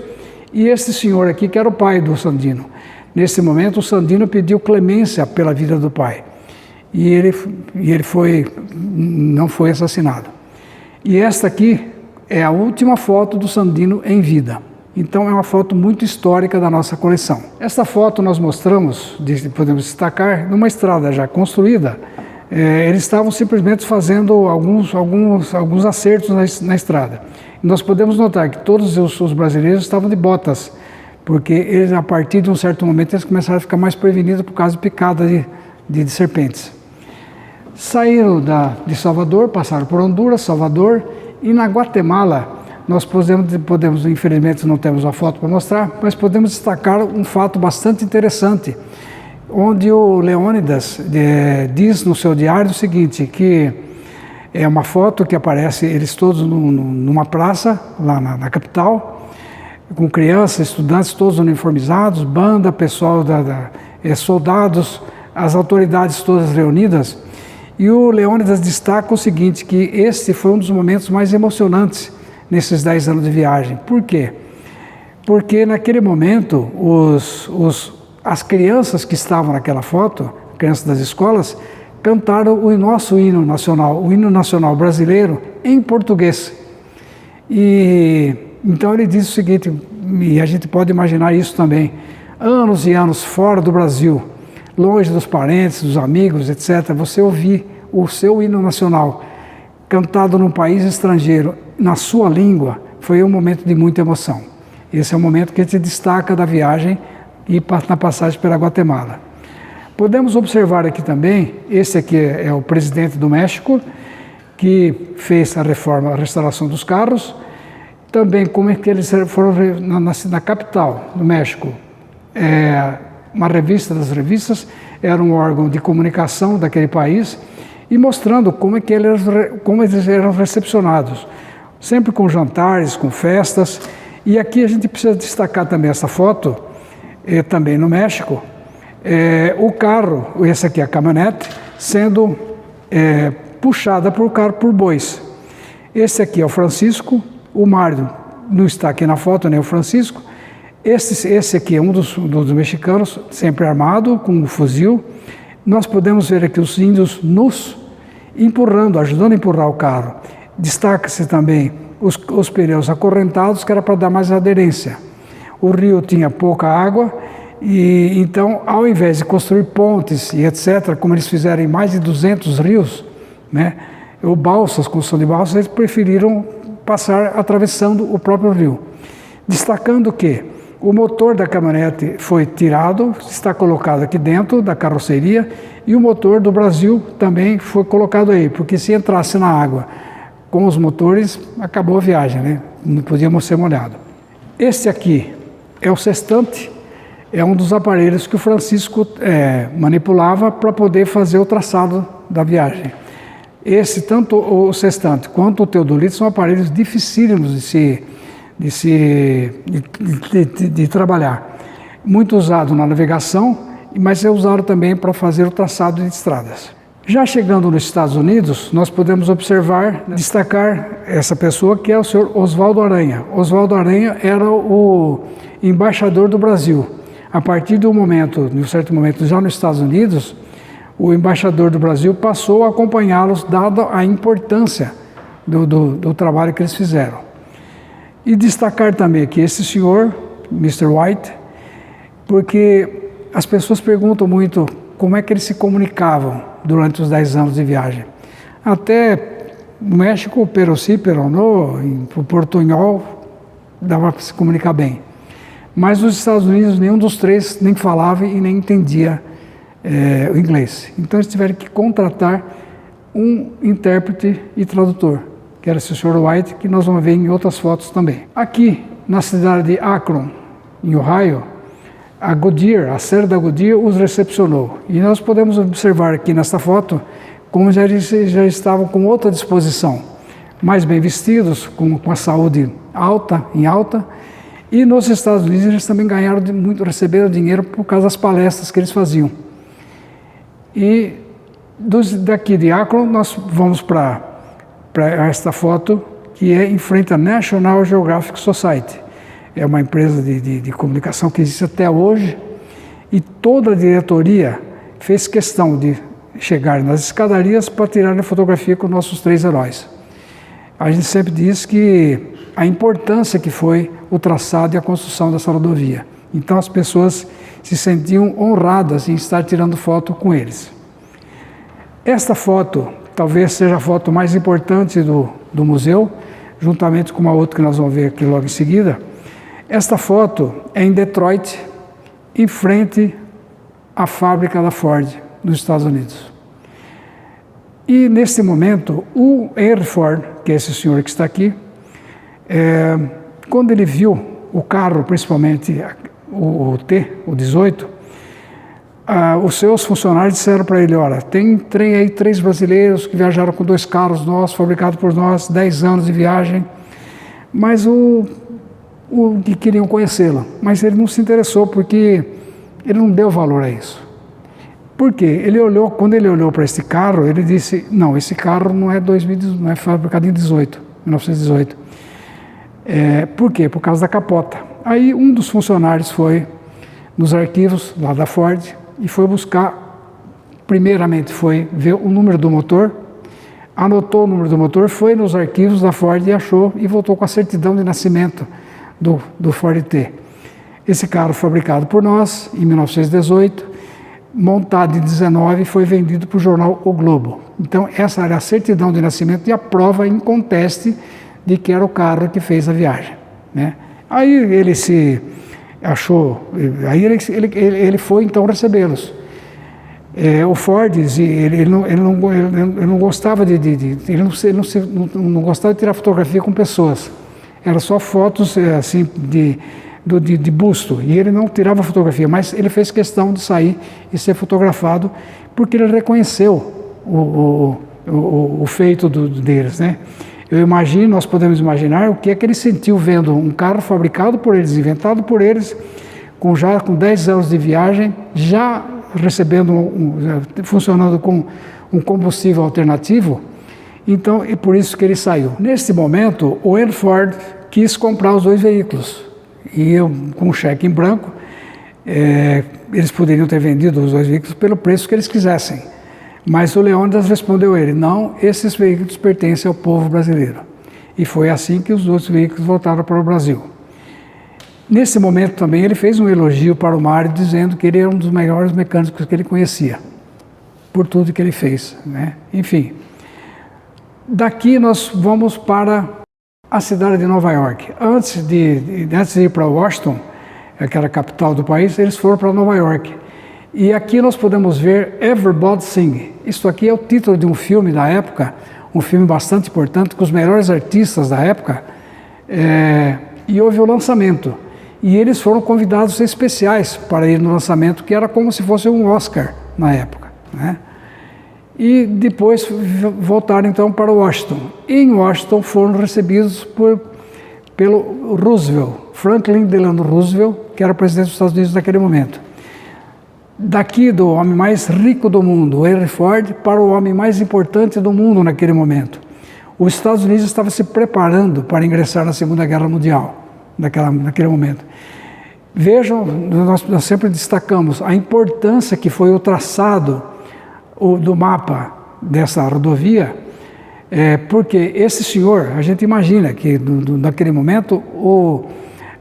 e esse senhor aqui que era o pai do Sandino. Nesse momento, o Sandino pediu clemência pela vida do pai e ele não foi assassinado. E esta aqui é a última foto do Sandino em vida. Então é uma foto muito histórica da nossa coleção. Esta foto nós mostramos, podemos destacar, numa estrada já construída. Eles estavam simplesmente fazendo alguns acertos na estrada. E nós podemos notar que todos os brasileiros estavam de botas, porque eles, a partir de um certo momento, eles começaram a ficar mais prevenidos por causa de picada de serpentes. Saíram de Salvador, passaram por Honduras, Salvador, e na Guatemala nós podemos, infelizmente não temos a foto para mostrar, mas podemos destacar um fato bastante interessante, onde o Leônidas diz no seu diário o seguinte, que é uma foto que aparece eles todos numa praça, lá na capital, com crianças, estudantes todos uniformizados, banda, pessoal, soldados, as autoridades todas reunidas, e o Leônidas destaca o seguinte, que este foi um dos momentos mais emocionantes nesses 10 anos de viagem. Por quê? Porque naquele momento as crianças que estavam naquela foto, crianças das escolas, cantaram o nosso hino nacional brasileiro em português. E então ele diz o seguinte, e a gente pode imaginar isso também, anos e anos fora do Brasil, longe dos parentes, dos amigos, etc., você ouvir o seu hino nacional cantado num país estrangeiro, na sua língua, foi um momento de muita emoção. Esse é o momento que a gente destaca da viagem e na passagem pela Guatemala. Podemos observar aqui também, esse aqui é o presidente do México, que fez a restauração dos carros, também como é que eles foram na capital do México. Uma revista das revistas, era um órgão de comunicação daquele país, e mostrando como eles eram recepcionados, sempre com jantares, com festas. E aqui a gente precisa destacar também essa foto, também no México, o carro, esse aqui é a caminhonete, sendo puxada por bois. Esse aqui é o Francisco, o Mário não está aqui na foto, nem o Francisco. Esse aqui é um dos mexicanos, sempre armado, com um fuzil. Nós podemos ver aqui os índios nus, ajudando a empurrar o carro. Destaca-se também os pneus acorrentados, que era para dar mais aderência. O rio tinha pouca água, e então, ao invés de construir pontes e etc., como eles fizeram em mais de 200 rios, né, ou balsas, construção de balsas, eles preferiram passar atravessando o próprio rio. Destacando que o motor da caminhonete foi tirado, está colocado aqui dentro da carroceria, e o motor do Brasil também foi colocado aí, porque se entrasse na água com os motores, acabou a viagem, né? Não podíamos ser molhados. Este aqui é o sextante, é um dos aparelhos que o Francisco manipulava para poder fazer o traçado da viagem. Tanto o sextante quanto o teodolito são aparelhos dificílimos de trabalhar. Muito usado na navegação, mas é usado também para fazer o traçado de estradas. Já chegando nos Estados Unidos, nós podemos destacar essa pessoa que é o senhor Oswaldo Aranha. Oswaldo Aranha era o embaixador do Brasil. A partir de um certo momento, já nos Estados Unidos, o embaixador do Brasil passou a acompanhá-los, dada a importância do trabalho que eles fizeram. E destacar também que esse senhor, Mr. White, porque as pessoas perguntam muito como é que eles se comunicavam durante os 10 anos de viagem. Até no México, pero sí, pero no, em portunhol, dava para se comunicar bem. Mas nos Estados Unidos, nenhum dos três nem falava e nem entendia o inglês. Então eles tiveram que contratar um intérprete e tradutor, que era o Sr. White, que nós vamos ver em outras fotos também. Aqui, na cidade de Akron, em Ohio, a Goodyear, a série da Goodyear, os recepcionou. E nós podemos observar aqui nesta foto como eles já estavam com outra disposição, mais bem vestidos, com a saúde em alta. E nos Estados Unidos eles também receberam dinheiro por causa das palestras que eles faziam. E Daqui de Akron, nós vamos para esta foto, que é em frente à National Geographic Society. É uma empresa de comunicação que existe até hoje, e toda a diretoria fez questão de chegar nas escadarias para tirar a fotografia com nossos 3 heróis. A gente sempre diz que a importância que foi o traçado e a construção dessa rodovia. Então as pessoas se sentiam honradas em estar tirando foto com eles. Esta foto talvez seja a foto mais importante do museu, juntamente com uma outra que nós vamos ver aqui logo em seguida. Esta foto é em Detroit, em frente à fábrica da Ford, nos Estados Unidos. E nesse momento, o Henry Ford, que é esse senhor que está aqui, quando ele viu o carro, principalmente o T, o 18, os seus funcionários disseram para ele: olha, tem aí 3 brasileiros que viajaram com 2 carros nossos, fabricados por nós, 10 anos de viagem, mas que queriam conhecê-lo. Mas ele não se interessou, porque ele não deu valor a isso. Por quê? Quando ele olhou para esse carro, ele disse: não, esse carro não é fabricado em 1918. Por quê? Por causa da capota. Aí um dos funcionários foi nos arquivos lá da Ford e foi buscar, primeiramente foi ver o número do motor, anotou o número do motor, foi nos arquivos da Ford e achou, e voltou com a certidão de nascimento do Ford T. Esse carro fabricado por nós em 1918, montado em 19, foi vendido para o jornal O Globo. Então essa era a certidão de nascimento e a prova inconteste de que era o carro que fez a viagem, né? Aí ele se achou, aí ele foi então recebê-los. O Ford, ele não gostava não gostava de tirar fotografia com pessoas. Era só fotos assim de busto, e ele não tirava fotografia, mas ele fez questão de sair e ser fotografado, porque ele reconheceu o feito deles, né? Nós podemos imaginar o que é que ele sentiu vendo um carro fabricado por eles, inventado por eles, com 10 anos de viagem, já recebendo, funcionando com um combustível alternativo. Então, é por isso que ele saiu. Neste momento, o Henry Ford quis comprar os 2 veículos, e com um cheque em branco, eles poderiam ter vendido os 2 veículos pelo preço que eles quisessem. Mas o Leônidas respondeu a ele: não, esses veículos pertencem ao povo brasileiro. E foi assim que os outros veículos voltaram para o Brasil. Nesse momento também ele fez um elogio para o Mário, dizendo que ele era um dos melhores mecânicos que ele conhecia, por tudo que ele fez, né? Enfim, daqui nós vamos para a cidade de Nova York. Antes de ir para Washington, que era a capital do país, eles foram para Nova York. E aqui nós podemos ver Everybody Sing. Isso aqui é o título de um filme da época, um filme bastante importante, com os melhores artistas da época, e houve o lançamento. E eles foram convidados especiais para ir no lançamento, que era como se fosse um Oscar na época, né? E depois voltaram então para Washington. E em Washington foram recebidos pelo Roosevelt, Franklin Delano Roosevelt, que era o presidente dos Estados Unidos naquele momento. Daqui do homem mais rico do mundo, Henry Ford, para o homem mais importante do mundo naquele momento. Os Estados Unidos estavam se preparando para ingressar na Segunda Guerra Mundial, naquele momento. Vejam, nós sempre destacamos a importância que foi o traçado do mapa dessa rodovia, porque esse senhor, a gente imagina que naquele momento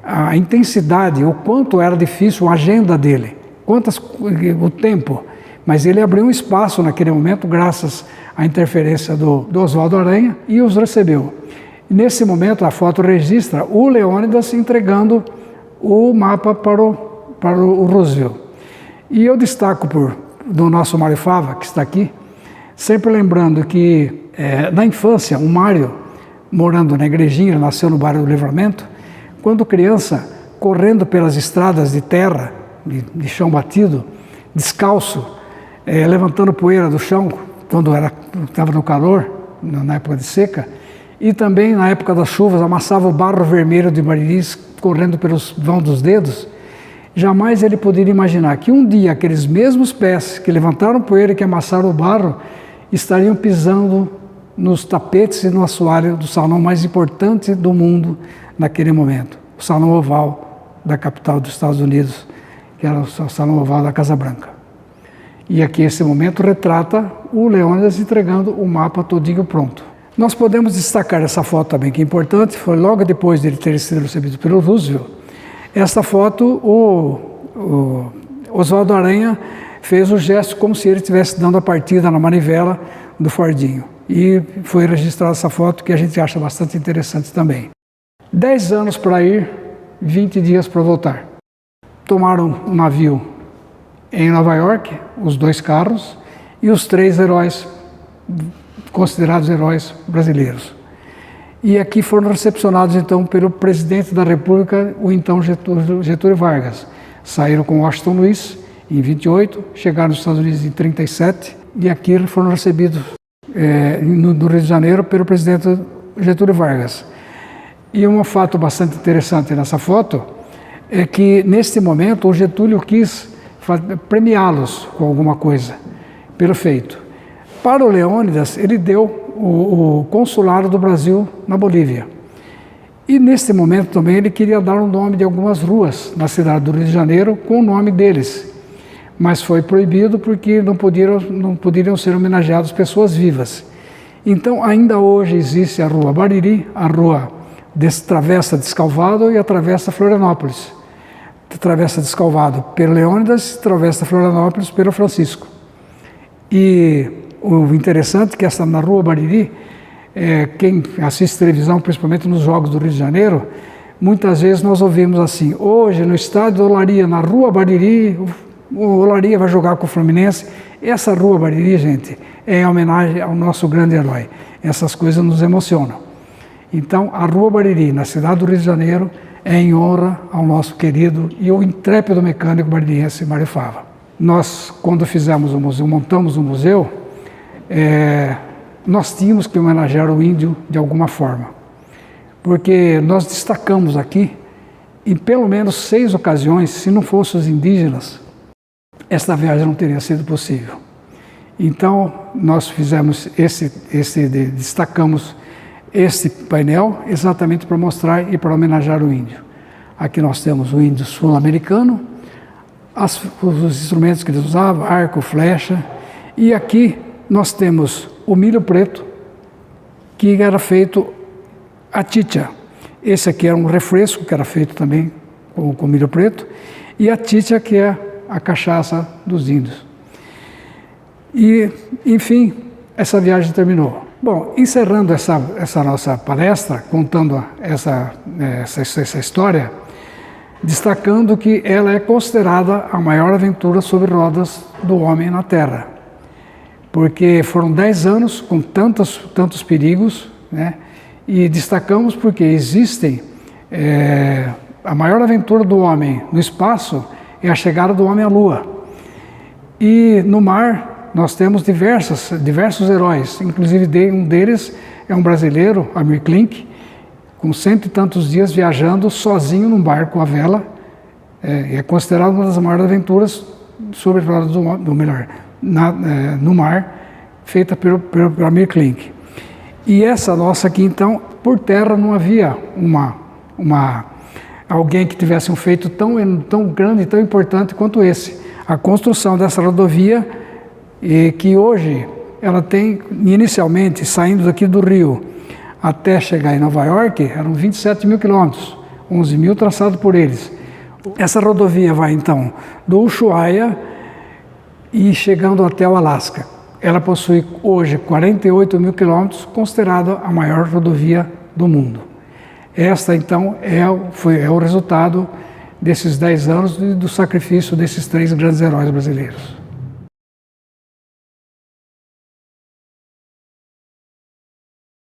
a intensidade, o quanto era difícil a agenda dele, o tempo, mas ele abriu um espaço naquele momento graças à interferência do Oswaldo Aranha e os recebeu. E nesse momento a foto registra o Leônidas entregando o mapa para o Roosevelt. E eu destaco do nosso Mário Fava, que está aqui, sempre lembrando que na infância o Mário, morando na Igrejinha, nasceu no bairro do Livramento, quando criança, correndo pelas estradas de terra, de chão batido, descalço, levantando poeira do chão, quando estava no calor, na época de seca, e também na época das chuvas, amassava o barro vermelho de Mariris, correndo pelos vãos dos dedos. jamais ele poderia imaginar que um dia aqueles mesmos pés que levantaram poeira e que amassaram o barro estariam pisando nos tapetes e no assoalho do salão mais importante do mundo naquele momento, o Salão Oval da capital dos Estados Unidos, que era o Salão Oval da Casa Branca. E aqui esse momento retrata o Leônidas entregando o mapa todinho pronto. Nós podemos destacar essa foto também, que é importante, foi logo depois dele ter sido recebido pelo Roosevelt. Essa foto, o Oswaldo Aranha fez o gesto como se ele estivesse dando a partida na manivela do Fordinho. E foi registrada essa foto, que a gente acha bastante interessante também. 10 anos para ir, 20 dias para voltar. Tomaram um navio em Nova York, os 2 carros, e os 3 heróis, considerados heróis brasileiros. E aqui foram recepcionados então pelo presidente da República, o então Getúlio Vargas. Saíram com Washington Luiz em 28, chegaram nos Estados Unidos em 37, e aqui foram recebidos no Rio de Janeiro pelo presidente Getúlio Vargas. E um fato bastante interessante nessa foto é que, neste momento, o Getúlio quis premiá-los com alguma coisa pelo feito. Para o Leônidas, ele deu o consulado do Brasil na Bolívia. E, neste momento, também, ele queria dar o nome de algumas ruas na cidade do Rio de Janeiro com o nome deles. Mas foi proibido porque não poderiam ser homenageadas pessoas vivas. Então, ainda hoje existe a Rua Bariri, a Rua Travessa Descalvado e a Travessa Florianópolis. Travessa Descalvado pelo Leônidas, Travessa Florianópolis pelo Francisco. E o interessante é que na Rua Bariri, quem assiste televisão, principalmente nos Jogos do Rio de Janeiro, muitas vezes nós ouvimos assim: hoje no estádio Olaria, na Rua Bariri, o Olaria vai jogar com o Fluminense. Essa Rua Bariri, gente, é em homenagem ao nosso grande herói. Essas coisas nos emocionam. Então, a Rua Bariri, na cidade do Rio de Janeiro, é em honra ao nosso querido e o intrépido mecânico baririense Mário Fava. Nós, quando fizemos o museu, montamos o museu, nós tínhamos que homenagear o índio de alguma forma, porque nós destacamos aqui, em pelo menos 6 ocasiões, se não fossem os indígenas, esta viagem não teria sido possível. Então, nós fizemos destacamos esse painel exatamente para mostrar e para homenagear o índio. Aqui nós temos o índio sul-americano, os instrumentos que eles usavam, arco, flecha, e aqui nós temos o milho preto, que era feito a chicha. Esse aqui era um refresco que era feito também com milho preto, e a chicha, que é a cachaça dos índios. E, enfim, essa viagem terminou. Bom, encerrando essa nossa palestra, contando essa história, destacando que ela é considerada a maior aventura sobre rodas do homem na Terra, porque foram 10 anos com tantos perigos, né? E destacamos porque existem, a maior aventura do homem no espaço é a chegada do homem à Lua. E no mar nós temos diversos heróis, inclusive um deles é um brasileiro, Amir Klink, com 100 e tantos dias viajando sozinho num barco à vela. É considerado uma das maiores aventuras sobre rodas no mar, feita pelo Amir Klink. E essa nossa aqui, então, por terra não havia alguém que tivesse um feito tão grande e tão importante quanto esse. A construção dessa rodovia, que hoje ela tem, inicialmente, saindo daqui do Rio até chegar em Nova York, eram 27 mil quilômetros, 11 mil traçados por eles. Essa rodovia vai, então, do Ushuaia e chegando até o Alasca. Ela possui hoje 48 mil quilômetros, considerada a maior rodovia do mundo. Esta, então, é o resultado desses 10 anos e do sacrifício desses 3 grandes heróis brasileiros.